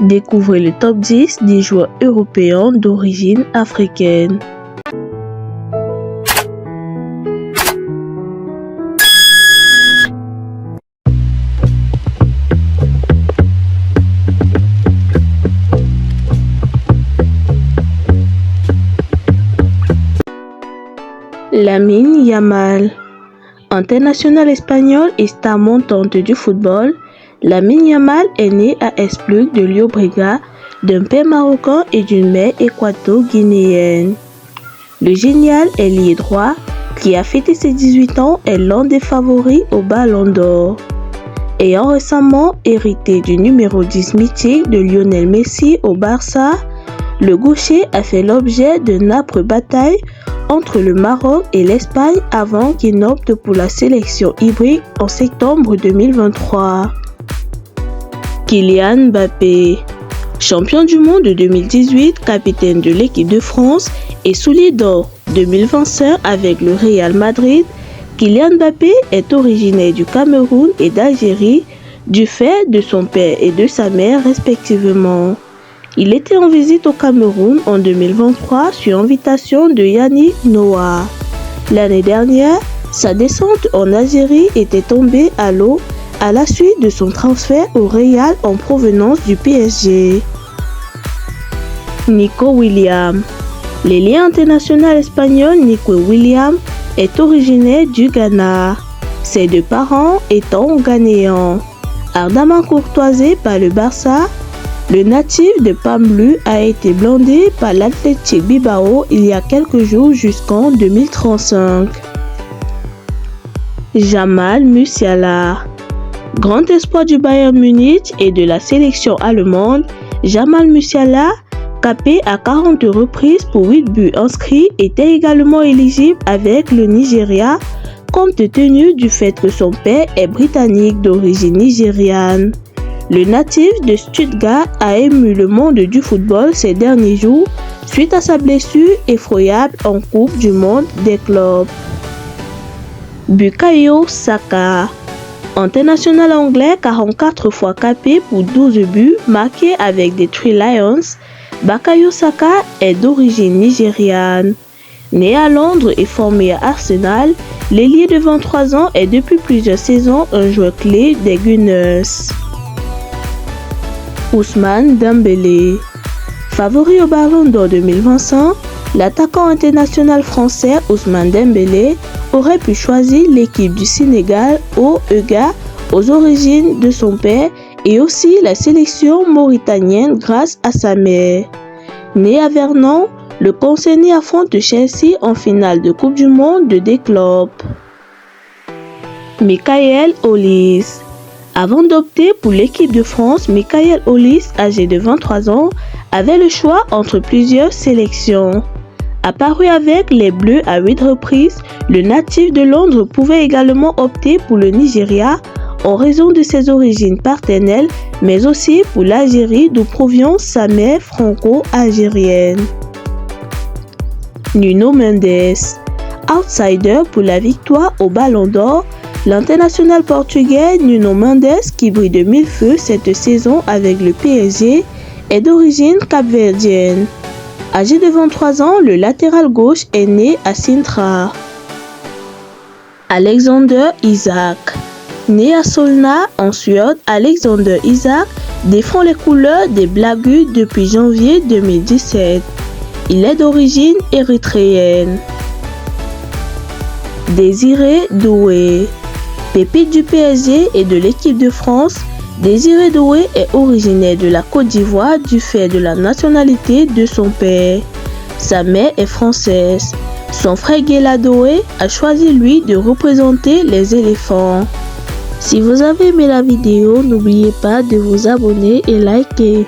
Découvrez le top 10 des joueurs européens d'origine africaine. Lamine Yamal. International espagnol et star montante du football, Lamine Yamal est né à Esplugues de Llobregat d'un père marocain et d'une mère équato-guinéenne. Le génial ailier droit, qui a fêté ses 18 ans, est l'un des favoris au Ballon d'Or. Ayant récemment hérité du numéro 10 mythique de Lionel Messi au Barça, le gaucher a fait l'objet d'une âpre bataille entre le Maroc et l'Espagne avant qu'il n'opte pour la sélection hybride en septembre 2023. Kylian Mbappé. Champion du monde de 2018, capitaine de l'équipe de France et soulier d'or 2025 avec le Real Madrid, Kylian Mbappé est originaire du Cameroun et d'Algérie du fait de son père et de sa mère respectivement. Il était en visite au Cameroun en 2023 sur invitation de Yannick Noah. L'année dernière, sa descente en Algérie était tombée à l'eau à la suite de son transfert au Real en provenance du PSG. Nico Williams. L'ailier international espagnol Nico Williams est originaire du Ghana, ses deux parents étant ghanéens. Ardemment courtoisé par le Barça, le natif de Pamplune a été blindé par l'Athletic Bilbao il y a quelques jours jusqu'en 2035. Jamal Musiala. Grand espoir du Bayern Munich et de la sélection allemande, Jamal Musiala, capé à 40 reprises pour 8 buts inscrits, était également éligible avec le Nigeria, compte tenu du fait que son père est britannique d'origine nigériane. Le natif de Stuttgart a ému le monde du football ces derniers jours suite à sa blessure effroyable en Coupe du monde des clubs. Bukayo Saka. International anglais 44 fois capé pour 12 buts marqués avec des Three Lions, Bukayo Saka est d'origine nigériane. Né à Londres et formé à Arsenal, l'ailier de 23 ans est depuis plusieurs saisons un joueur clé des Gunners. Ousmane Dembélé. Favori au Ballon d'Or 2025, l'attaquant international français Ousmane Dembélé aurait pu choisir l'équipe du Sénégal au EGA aux origines de son père et aussi la sélection mauritanienne grâce à sa mère. Né à Vernon, le concerné affronte Chelsea en finale de Coupe du Monde des clubs. Michael Olise. Avant d'opter pour l'équipe de France, Michael Olise, âgé de 23 ans, avait le choix entre plusieurs sélections. Apparu avec les Bleus à 8 reprises, le natif de Londres pouvait également opter pour le Nigeria en raison de ses origines paternelles, mais aussi pour l'Algérie d'où provient sa mère franco-algérienne. Nuno Mendes. Outsider pour la victoire au Ballon d'Or, l'international portugais Nuno Mendes, qui brille de mille feux cette saison avec le PSG, est d'origine capverdienne. Âgé de 23 ans, le latéral gauche est né à Sintra. Alexander Isak. Né à Solna, en Suède, Alexander Isak défend les couleurs des Blagus depuis janvier 2017. Il est d'origine érythréenne. Désiré Doué. Pépite du PSG et de l'équipe de France, Désiré Doué est originaire de la Côte d'Ivoire du fait de la nationalité de son père. Sa mère est française. Son frère Guela Doué a choisi lui de représenter les éléphants. Si vous avez aimé la vidéo, n'oubliez pas de vous abonner et liker.